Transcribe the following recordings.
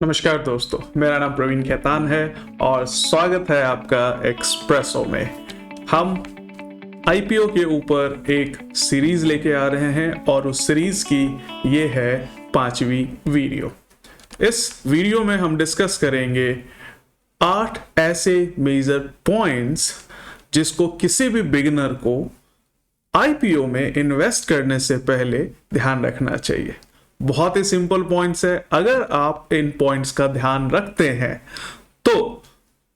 नमस्कार दोस्तों, मेरा नाम प्रवीण खेतान है और स्वागत है आपका एक्सप्रेसो में। हम आईपीओ के ऊपर एक सीरीज लेके आ रहे हैं और उस सीरीज की ये है 5वीं वीडियो। इस वीडियो में हम डिस्कस करेंगे 8 ऐसे मेजर पॉइंट्स जिसको किसी भी बिगिनर को आईपीओ में इन्वेस्ट करने से पहले ध्यान रखना चाहिए। बहुत ही सिंपल पॉइंट्स है। अगर आप इन पॉइंट्स का ध्यान रखते हैं तो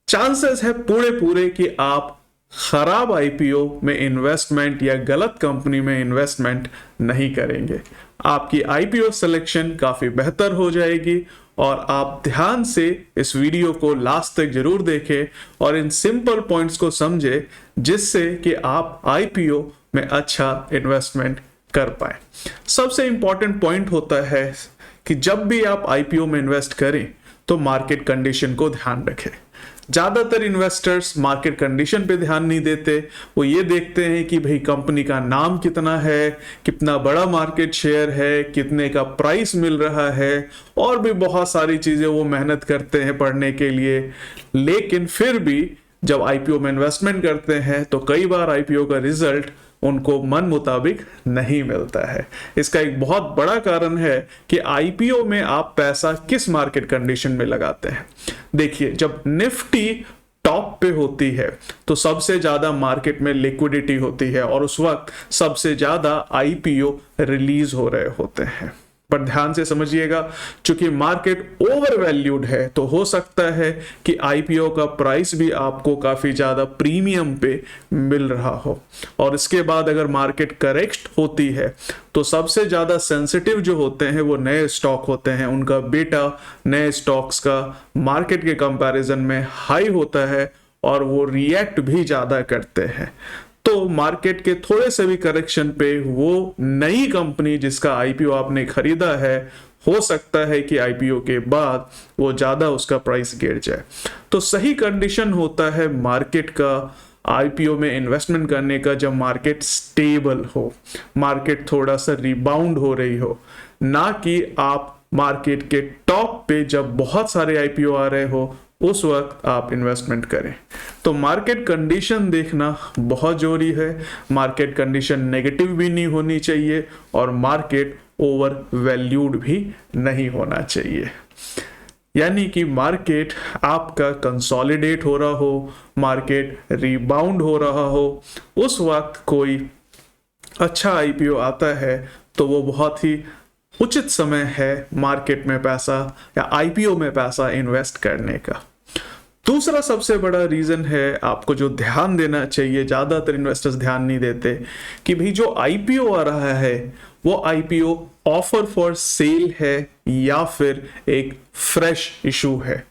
चांसेस है पूरे कि आप खराब आईपीओ में इन्वेस्टमेंट या गलत कंपनी में इन्वेस्टमेंट नहीं करेंगे। आपकी आईपीओ सिलेक्शन काफी बेहतर हो जाएगी और आप ध्यान से इस वीडियो को लास्ट तक जरूर देखें और इन सिंपल पॉइंट्स को समझें जिससे कि आप आईपीओ में अच्छा इन्वेस्टमेंट कर पाए। सबसे इंपॉर्टेंट पॉइंट होता है कि जब भी आप आईपीओ में इन्वेस्ट करें तो मार्केट कंडीशन को ध्यान रखें। ज्यादातर इन्वेस्टर्स मार्केट कंडीशन पे ध्यान नहीं देते, वो ये देखते हैं कि भाई कंपनी का नाम कितना है, कितना बड़ा मार्केट शेयर है, कितने का प्राइस मिल रहा है और भी बहुत सारी चीजें वो मेहनत करते हैं पढ़ने के लिए। लेकिन फिर भी जब आईपीओ में इन्वेस्टमेंट करते हैं तो कई बार आईपीओ का रिजल्ट उनको मन मुताबिक नहीं मिलता है। इसका एक बहुत बड़ा कारण है कि आईपीओ में आप पैसा किस मार्केट कंडीशन में लगाते हैं। देखिए, जब निफ्टी टॉप पे होती है तो सबसे ज्यादा मार्केट में लिक्विडिटी होती है और उस वक्त सबसे ज्यादा आईपीओ रिलीज हो रहे होते हैं। पर ध्यान से समझिएगा, चूंकि मार्केट ओवर वैल्यूड है तो हो सकता है कि आईपीओ का प्राइस भी आपको काफी ज्यादा प्रीमियम पे मिल रहा हो और इसके बाद अगर मार्केट करेक्ट होती है तो सबसे ज्यादा सेंसिटिव जो होते हैं वो नए स्टॉक होते हैं। उनका बेटा नए स्टॉक्स का मार्केट के कंपैरिजन में हाई होता है और वो रिएक्ट भी ज्यादा करते हैं। तो मार्केट के थोड़े से भी करेक्शन पे वो नई कंपनी जिसका आईपीओ आपने खरीदा है, हो सकता है कि आईपीओ के बाद वो ज्यादा उसका प्राइस गिर जाए। तो सही कंडीशन होता है मार्केट का आईपीओ में इन्वेस्टमेंट करने का जब मार्केट स्टेबल हो, मार्केट थोड़ा सा रिबाउंड हो रही हो, ना कि आप मार्केट के टॉप पे जब बहुत सारे आईपीओ आ रहे हो उस वक्त आप इन्वेस्टमेंट करें। तो मार्केट कंडीशन देखना बहुत जरूरी है। मार्केट कंडीशन नेगेटिव भी नहीं होनी चाहिए और मार्केट ओवर वैल्यूड भी नहीं होना चाहिए। यानी कि मार्केट आपका कंसोलिडेट हो रहा हो, मार्केट रिबाउंड हो रहा हो, उस वक्त कोई अच्छा आईपीओ आता है तो वो बहुत ही उचित समय है मार्केट में पैसा या आईपीओ में पैसा इन्वेस्ट करने का। दूसरा सबसे बड़ा रीजन है आपको जो ध्यान देना चाहिए, ज्यादातर इन्वेस्टर्स ध्यान नहीं देते, कि भाई जो आईपीओ आ रहा है वो आईपीओ ऑफर फॉर सेल है या फिर एक फ्रेश इशू है।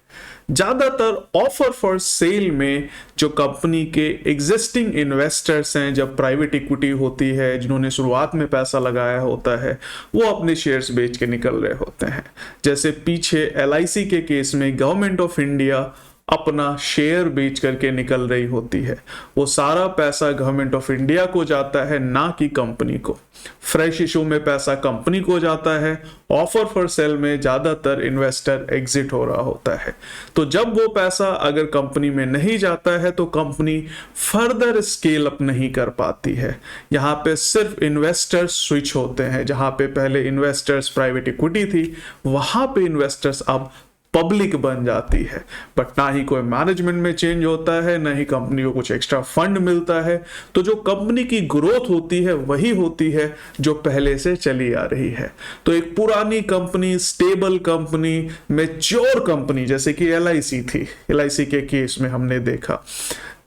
ज्यादातर ऑफर फॉर सेल में जो कंपनी के एग्जिस्टिंग इन्वेस्टर्स हैं, जब प्राइवेट इक्विटी होती है, जिन्होंने शुरुआत में पैसा लगाया होता है, वो अपने शेयर्स बेच के निकल रहे होते हैं। जैसे पीछे एलआईसी के केस में गवर्नमेंट ऑफ इंडिया अपना शेयर बेच करके निकल रही होती है। वो सारा पैसा गवर्नमेंट ऑफ इंडिया को जाता है, ना कि कंपनी को। फ्रेश इशू में पैसा कंपनी को जाता है, ऑफर फॉर सेल में ज्यादातर इन्वेस्टर एग्जिट हो रहा होता है। तो जब वो पैसा अगर कंपनी में नहीं जाता है तो कंपनी फर्दर स्केल अप नहीं कर पाती है। यहाँ पे सिर्फ इन्वेस्टर्स स्विच होते हैं। जहां पे पहले इन्वेस्टर्स प्राइवेट इक्विटी थी, वहां पे इन्वेस्टर्स अब पब्लिक बन जाती है। बट ना ही कोई मैनेजमेंट में चेंज होता है, ना ही कंपनी को कुछ एक्स्ट्रा फंड मिलता है। तो जो कंपनी की ग्रोथ होती है वही होती है जो पहले से चली आ रही है। तो एक पुरानी company, stable company, mature company जैसे कि एलआईसी थी, एलआईसी के केस में हमने देखा,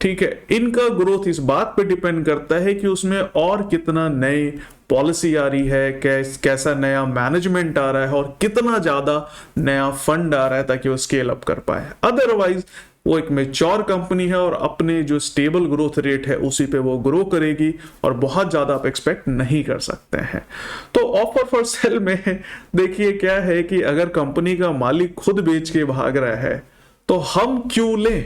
ठीक है, इनका ग्रोथ इस बात पे डिपेंड करता है कि उसमें और कितना नई पॉलिसी आ रही है, कैसा नया मैनेजमेंट आ रहा है और कितना ज्यादा नया फंड आ रहा है ताकि वो स्केल अप कर पाए। अदरवाइज वो एक मैच्योर कंपनी है और अपने जो स्टेबल ग्रोथ रेट है उसी पे वो ग्रो करेगी और बहुत ज्यादा आप एक्सपेक्ट नहीं कर सकते हैं। तो ऑफर फॉर सेल में देखिए क्या है कि अगर कंपनी का मालिक खुद बेच के भाग रहा है तो हम क्यों लें।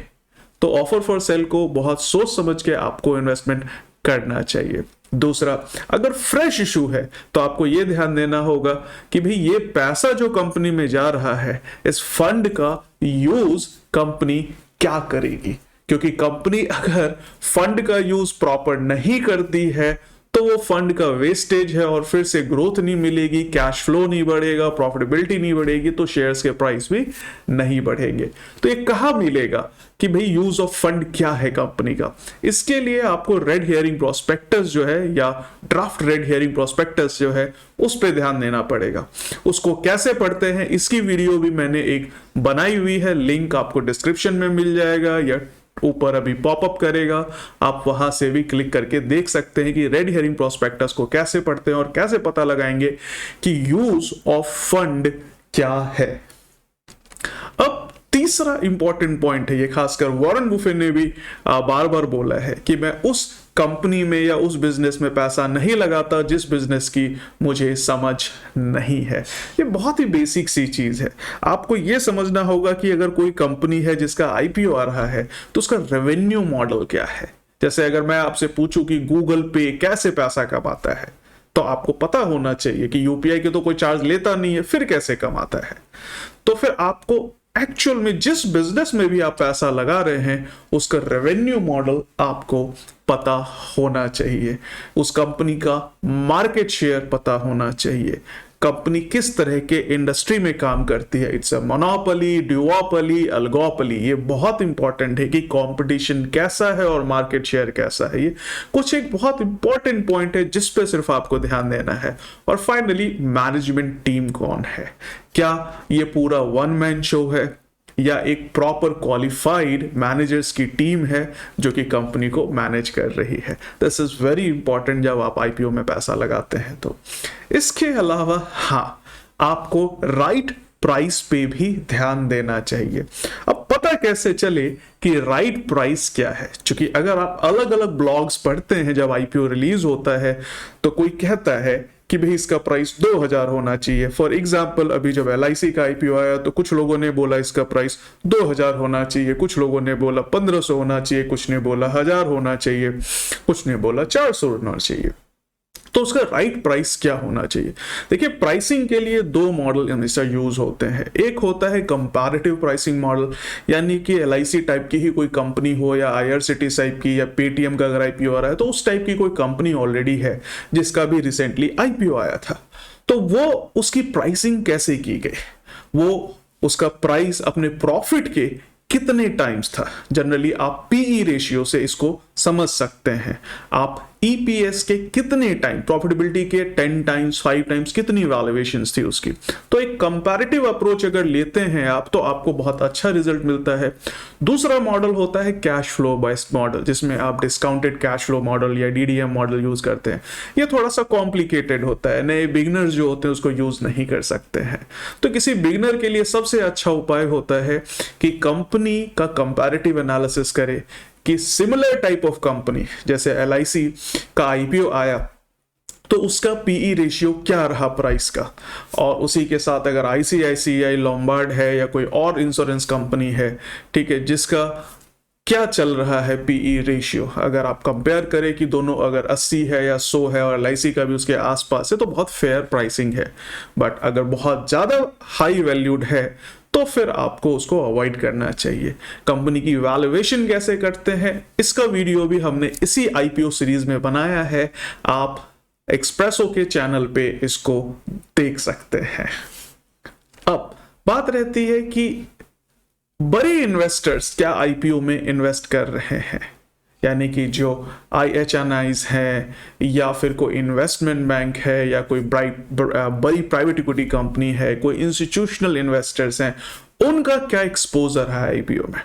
तो ऑफर फॉर सेल को बहुत सोच समझ के आपको इन्वेस्टमेंट करना चाहिए। दूसरा, अगर फ्रेश इशू है तो आपको यह ध्यान देना होगा कि भाई ये पैसा जो कंपनी में जा रहा है, इस फंड का यूज कंपनी क्या करेगी, क्योंकि कंपनी अगर फंड का यूज प्रॉपर नहीं करती है तो वो फंड का वेस्टेज है और फिर से ग्रोथ नहीं मिलेगी, कैश फ्लो नहीं बढ़ेगा, प्रॉफिटेबिलिटी नहीं बढ़ेगी, तो शेयर्स के प्राइस भी नहीं बढ़ेंगे। तो ये कहाँ मिलेगा कि भाई यूज ऑफ फंड क्या है कंपनी का? इसके लिए आपको रेड हेयरिंग प्रोस्पेक्टस जो है या ड्राफ्ट रेड हेयरिंग प्रोस्पेक्टस जो है उस पर ध्यान देना पड़ेगा। उसको कैसे पढ़ते हैं इसकी वीडियो भी मैंने एक बनाई हुई है, लिंक आपको डिस्क्रिप्शन में मिल जाएगा या ऊपर अभी पॉपअप करेगा, आप वहां से भी क्लिक करके देख सकते हैं कि रेड हेयरिंग प्रोस्पेक्टस को कैसे पढ़ते हैं और कैसे पता लगाएंगे कि यूज ऑफ फंड क्या है। अब तीसरा इंपॉर्टेंट पॉइंट है, ये खासकर वॉरेन बुफे ने भी बार बार बोला है कि मैं उस कंपनी में या उस बिजनेस में पैसा नहीं लगाता जिस बिजनेस की मुझे समझ नहीं है। ये बहुत ही बेसिक सी चीज है। आपको ये समझना होगा कि अगर कोई कंपनी है जिसका आईपीओ आ रहा है तो उसका रेवेन्यू मॉडल क्या है। जैसे अगर मैं आपसे पूछूं कि गूगल पे कैसे पैसा कमाता है तो आपको पता होना चाहिए कि यूपीआई के तो कोई चार्ज लेता नहीं है, फिर कैसे कमाता है। तो फिर आपको एक्चुअल में जिस बिजनेस में भी आप पैसा लगा रहे हैं उसका रेवेन्यू मॉडल आपको पता होना चाहिए, उस कंपनी का मार्केट शेयर पता होना चाहिए, कंपनी किस तरह के इंडस्ट्री में काम करती है, it's a monopoly, duopoly, oligopoly. ये बहुत इंपॉर्टेंट है कि कंपटीशन कैसा है और मार्केट शेयर कैसा है। ये कुछ एक बहुत इंपॉर्टेंट पॉइंट है जिस पे सिर्फ आपको ध्यान देना है। और फाइनली मैनेजमेंट टीम कौन है, क्या ये पूरा वन मैन शो है या एक प्रॉपर क्वालिफाइड मैनेजर्स की टीम है जो कि कंपनी को मैनेज कर रही है। दिस इज वेरी इंपॉर्टेंट जब आप आईपीओ में पैसा लगाते हैं तो। इसके अलावा हाँ, आपको राइट प्राइस पे भी ध्यान देना चाहिए। अब पता कैसे चले कि राइट प्राइस क्या है, क्योंकि अगर आप अलग अलग ब्लॉग्स पढ़ते हैं जब आईपीओ रिलीज होता है तो कोई कहता है कि भाई इसका प्राइस 2000 होना चाहिए। फॉर एग्जाम्पल अभी जब LIC का आईपीओ आया तो कुछ लोगों ने बोला इसका प्राइस 2000 होना चाहिए, कुछ लोगों ने बोला 1500 होना चाहिए, कुछ ने बोला 1000 होना चाहिए, कुछ ने बोला 400 होना चाहिए। तो उसका राइट प्राइस क्या होना चाहिए? देखिए, प्राइसिंग के लिए दो मॉडल हमेशा यूज होते हैं। एक होता है कंपैरेटिव प्राइसिंग मॉडल, यानी कि LIC टाइप की ही कोई कंपनी हो या IRCTC टाइप की या पेटीएम का अगर आईपीओ आ रहा है तो उस टाइप की कोई कंपनी ऑलरेडी है जिसका भी रिसेंटली आईपीओ आया था। तो वो उसकी प्राइसिंग कैसे की गई, वो उसका प्राइस अपने प्रॉफिट के कितने टाइम्स था। जनरली आप पीई रेशियो से इसको समझ सकते हैं। आप ईपीएस के कितने टाइम, प्रॉफिटेबिलिटी के 10 टाइम्स 5 टाइम्स कितनी वैल्यूएशंस थी उसकी। तो एक कंपैरेटिव अप्रोच अगर लेते हैं आप तो आपको बहुत अच्छा रिजल्ट मिलता है। दूसरा मॉडल होता है कैश फ्लो बेस्ड मॉडल, जिसमें आप डिस्काउंटेड कैश फ्लो मॉडल या DDM मॉडल यूज करते हैं। ये थोड़ा सा कॉम्प्लिकेटेड होता है, नए बिगिनर्स जो होते हैं उसको यूज नहीं कर सकते हैं। तो किसी बिगिनर के लिए सबसे अच्छा उपाय होता है कि कंपनी का कंपैरेटिव एनालिसिस करे कि सिमिलर टाइप ऑफ कंपनी जैसे LIC का आईपीओ आया तो उसका पीई रेशियो क्या रहा प्राइस का, और उसी के साथ अगर ICICI, लोम्बार्ड है या कोई और इंश्योरेंस कंपनी है, ठीक है, जिसका क्या चल रहा है पीई रेशियो, अगर आप कंपेयर करें कि दोनों अगर 80 है या 100 है और LIC का भी उसके आसपास है तो बहुत फेयर प्राइसिंग है। बट अगर बहुत ज़्यादा हाई वैल्यूड है तो फिर आपको उसको अवॉइड करना चाहिए। कंपनी की वैल्यूएशन कैसे करते हैं इसका वीडियो भी हमने इसी आईपीओ सीरीज में बनाया है, आप एक्सप्रेसो के चैनल पे इसको देख सकते हैं। अब बात रहती है कि बड़े इन्वेस्टर्स क्या आईपीओ में इन्वेस्ट कर रहे हैं, यानी कि जो IHNIs हैं या फिर कोई इन्वेस्टमेंट बैंक है या कोई बड़ी प्राइवेट इक्विटी कंपनी है, कोई इंस्टीट्यूशनल इन्वेस्टर्स हैं, उनका क्या एक्सपोजर है आईपीओ में।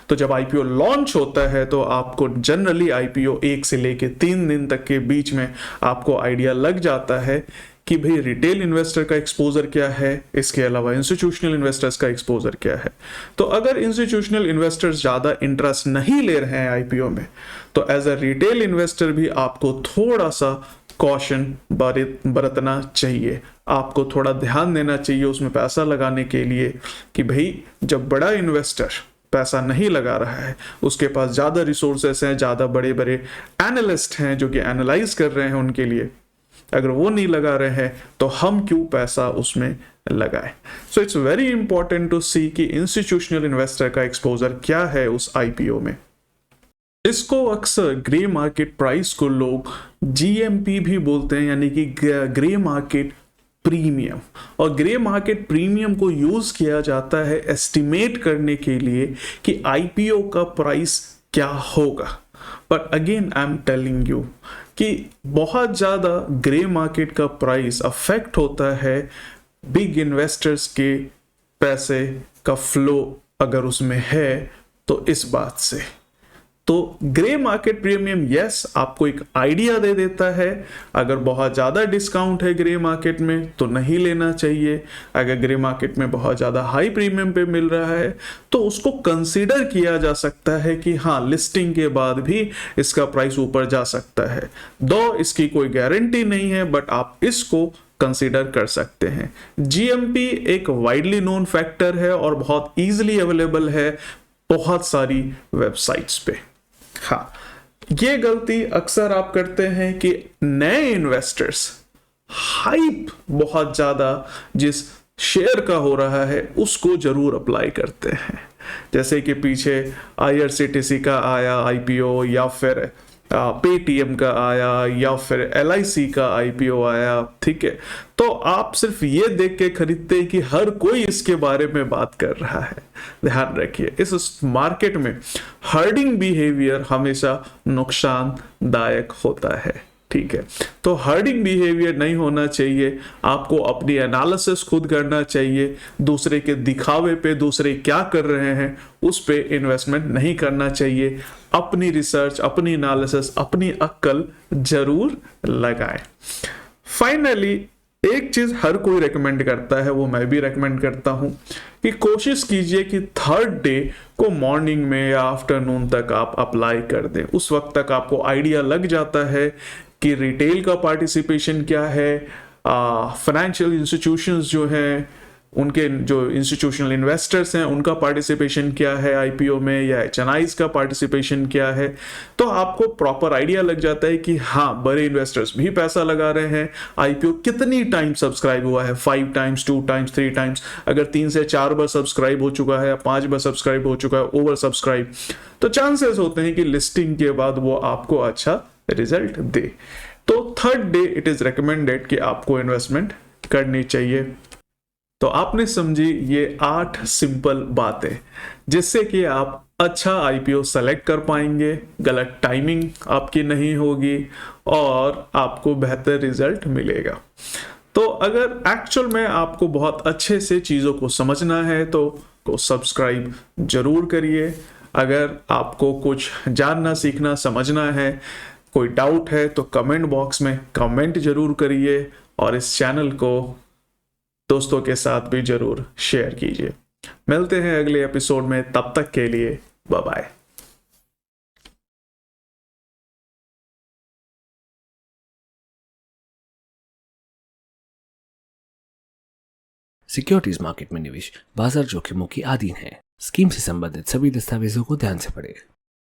तो जब आईपीओ लॉन्च होता है तो आपको जनरली आईपीओ 1 से लेके 3 दिन तक के बीच में आपको आइडिया लग जाता है कि भाई रिटेल इन्वेस्टर का एक्सपोजर क्या है, इसके अलावा इंस्टीट्यूशनल इन्वेस्टर्स का एक्सपोजर क्या है। तो अगर इंस्टीट्यूशनल इन्वेस्टर्स ज़्यादा इंटरेस्ट नहीं ले रहे हैं आईपीओ में तो एज अ रिटेल इन्वेस्टर भी आपको थोड़ा सा कॉशन बरतना चाहिए, आपको थोड़ा ध्यान देना चाहिए उसमें पैसा लगाने के लिए कि भाई जब बड़ा इन्वेस्टर पैसा नहीं लगा रहा है, उसके पास ज़्यादा रिसोर्सेस हैं, ज़्यादा बड़े बड़े एनालिस्ट हैं जो कि एनालाइज कर रहे हैं उनके लिए, अगर वो नहीं लगा रहे हैं तो हम क्यों पैसा उसमें लगाएं। So it's very important to see कि इंस्टीट्यूशनल इन्वेस्टर का एक्सपोजर क्या है उस आईपीओ में। इसको अक्सर ग्रे मार्केट प्राइस को लोग जीएमपी भी बोलते हैं, यानी कि ग्रे मार्केट प्रीमियम। और ग्रे मार्केट प्रीमियम को यूज किया जाता है एस्टिमेट करने के लिए कि आईपीओ का प्राइस क्या होगा। But again I am telling you कि बहुत ज़्यादा ग्रे मार्केट का प्राइस अफेक्ट होता है बिग इन्वेस्टर्स के पैसे का फ्लो अगर उसमें है तो इस बात से। तो ग्रे मार्केट प्रीमियम यस आपको एक आइडिया दे देता है, अगर बहुत ज़्यादा डिस्काउंट है ग्रे मार्केट में तो नहीं लेना चाहिए, अगर ग्रे मार्केट में बहुत ज़्यादा हाई प्रीमियम पे मिल रहा है तो उसको कंसीडर किया जा सकता है कि हाँ लिस्टिंग के बाद भी इसका प्राइस ऊपर जा सकता है। दो इसकी कोई गारंटी नहीं है बट आप इसको कंसीडर कर सकते हैं। जीएमपी एक वाइडली नोन फैक्टर है और बहुत ईजिली अवेलेबल है बहुत सारी वेबसाइट्स पे। हाँ, ये गलती अक्सर आप करते हैं कि नए इन्वेस्टर्स हाइप बहुत ज्यादा जिस शेयर का हो रहा है उसको जरूर अप्लाई करते हैं, जैसे कि पीछे आईआरसीटीसी का आया आईपीओ, या फिर पेटीएम का आया, या फिर एलआईसी का आईपीओ आया। ठीक है, तो आप सिर्फ ये देख के खरीदते हैं कि हर कोई इसके बारे में बात कर रहा है। ध्यान रखिए इस मार्केट में हर्डिंग बिहेवियर हमेशा नुकसानदायक होता है। ठीक है, तो हर्डिंग बिहेवियर नहीं होना चाहिए, आपको अपनी एनालिसिस खुद करना चाहिए। दूसरे के दिखावे पे दूसरे क्या कर रहे हैं उस पे इन्वेस्टमेंट नहीं करना चाहिए। अपनी रिसर्च, अपनी एनालिसिस, अपनी अक्ल जरूर लगाएं। फाइनली एक चीज हर कोई रेकमेंड करता है, वो मैं भी रेकमेंड करता हूं कि कोशिश कीजिए कि थर्ड डे को मॉर्निंग में या आफ्टरनून तक आप अप्लाई कर दें। उस वक्त तक आपको आइडिया लग जाता है कि रिटेल का पार्टिसिपेशन क्या है, फाइनेंशियल इंस्टीट्यूशंस जो हैं उनके जो इंस्टीट्यूशनल इन्वेस्टर्स हैं उनका पार्टिसिपेशन क्या है आईपीओ में, या एचएनआईज का पार्टिसिपेशन क्या है। तो आपको प्रॉपर आइडिया लग जाता है कि हाँ बड़े इन्वेस्टर्स भी पैसा लगा रहे हैं। आईपीओ कितनी टाइम सब्सक्राइब हुआ है, 5 टाइम्स, 2 टाइम्स, 3 टाइम्स। अगर 3 से 4 बार सब्सक्राइब हो चुका है या 5 बार सब्सक्राइब हो चुका है, ओवर सब्सक्राइब, तो चांसेस होते हैं कि लिस्टिंग के बाद वो आपको अच्छा रिजल्ट दे। तो third day it is recommended कि आपको इन्वेस्टमेंट करनी चाहिए। तो आपने समझी ये 8 सिंपल बातें जिससे कि आप अच्छा आईपीओ सेलेक्ट कर पाएंगे, गलत टाइमिंग आपकी नहीं होगी और आपको बेहतर रिजल्ट मिलेगा। तो अगर एक्चुअल में आपको बहुत अच्छे से चीज़ों को समझना है तो सब्सक्राइब जरूर करिए। अगर आपको कुछ जानना, सीखना, समझना है, कोई डाउट है तो कमेंट बॉक्स में कमेंट जरूर करिए और इस चैनल को दोस्तों के साथ भी जरूर शेयर कीजिए। मिलते हैं अगले एपिसोड में, तब तक के लिए बाय बाय। सिक्योरिटीज मार्केट में निवेश बाजार जोखिमों की अधीन है। स्कीम से संबंधित सभी दस्तावेजों को ध्यान से पढ़ें।